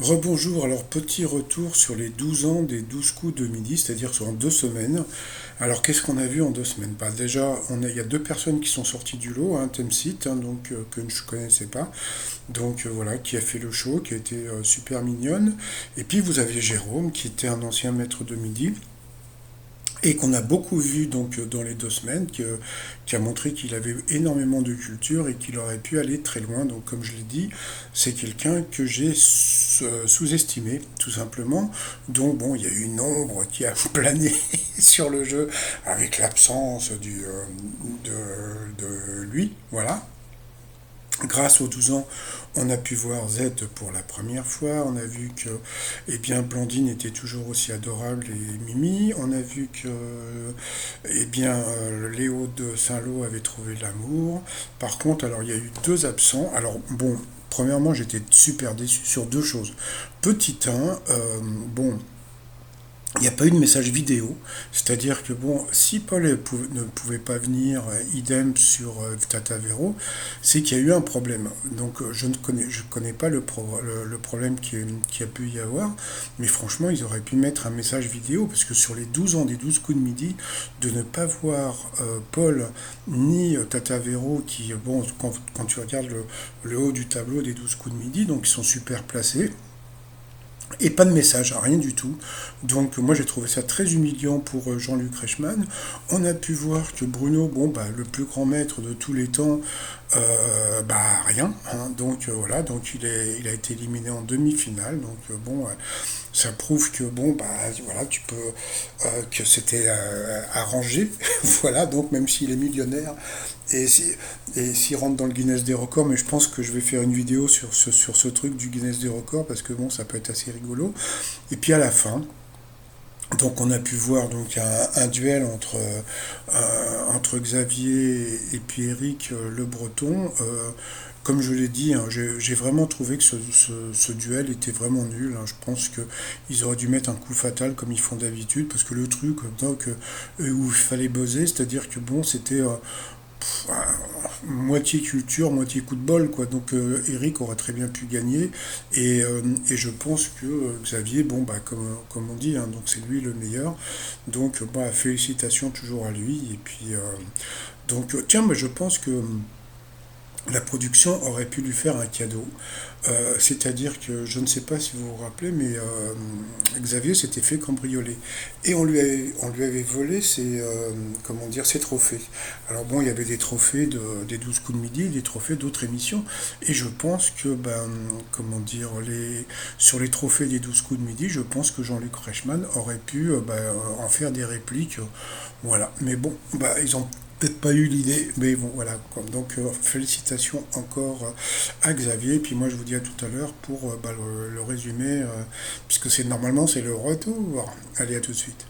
Rebonjour, alors petit retour sur les 12 ans des 12 coups de midi, c'est-à-dire sur en 2 semaines. Alors qu'est-ce qu'on a vu en 2 semaines? Bah, déjà, il y a deux personnes qui sont sorties du lot, hein, Temsit, hein, donc, que je ne connaissais pas, donc voilà, qui a fait le show, qui a été super mignonne. Et puis vous aviez Jérôme, qui était un ancien maître de midi, et qu'on a beaucoup vu donc dans les 2 semaines, qui a montré qu'il avait énormément de culture et qu'il aurait pu aller très loin. Donc comme je l'ai dit, c'est quelqu'un que j'ai sous-estimé tout simplement. Donc bon, il y a eu une ombre qui a plané sur le jeu avec l'absence de lui, voilà. Grâce aux 12 ans, on a pu voir Z pour la première fois. On a vu que eh bien, Blandine était toujours aussi adorable et Mimi. On a vu que Léo de Saint-Lô avait trouvé l'amour. Par contre, alors il y a eu deux absents. Alors bon, premièrement, j'étais super déçu sur deux choses. Petit 1, bon, il n'y a pas eu de message vidéo, c'est-à-dire que bon, si ne pouvait pas venir, idem sur Tata Vero, c'est qu'il y a eu un problème. Donc je connais pas le problème qui a pu y avoir, mais franchement ils auraient pu mettre un message vidéo, parce que sur les 12 ans des 12 coups de midi, de ne pas voir Paul ni Tata Vero, qui, bon, quand tu regardes le haut du tableau des 12 coups de midi, donc ils sont super placés, et pas de message, rien du tout. Donc moi j'ai trouvé ça très humiliant pour Jean-Luc Reichmann. On a pu voir que Bruno, bon bah le plus grand maître de tous les temps, bah rien, hein. Donc voilà, donc il a été éliminé en demi-finale. Donc bon, ça prouve que bon bah voilà, tu peux que c'était arrangé. Voilà, donc même s'il est millionnaire, et si, et s'il rentre dans le Guinness des records, mais je pense que je vais faire une vidéo sur ce truc du Guinness des records, parce que bon, ça peut être assez rigolo. Et puis à la fin, donc on a pu voir donc un duel entre Xavier et puis Eric Le Breton. Comme je l'ai dit, hein, j'ai vraiment trouvé que ce duel était vraiment nul, hein. Je pense qu'ils auraient dû mettre un coup fatal comme ils font d'habitude, parce que le truc donc, où il fallait buzzer, c'est-à-dire que bon, c'était moitié culture, moitié coup de bol, quoi. Donc Eric aurait très bien pu gagner, et je pense que Xavier, bon bah comme on dit, hein, donc c'est lui le meilleur. Donc bah, félicitations toujours à lui. Et puis donc tiens, mais je pense que la production aurait pu lui faire un cadeau. C'est-à-dire que je ne sais pas si vous vous rappelez, mais Xavier s'était fait cambrioler. Et on lui avait volé comment dire, ses trophées. Alors bon, il y avait des trophées des 12 coups de midi, des trophées d'autres émissions. Et je pense que, ben, comment dire, sur les trophées des 12 coups de midi, je pense que Jean-Luc Reichmann aurait pu en faire des répliques. Voilà. Mais bon, bah, ils ont peut-être pas eu l'idée, mais bon, voilà, quoi. Donc, félicitations encore à Xavier. Puis moi, je vous dis à tout à l'heure pour bah, le résumé, puisque c'est normalement c'est le retour. Allez, à tout de suite.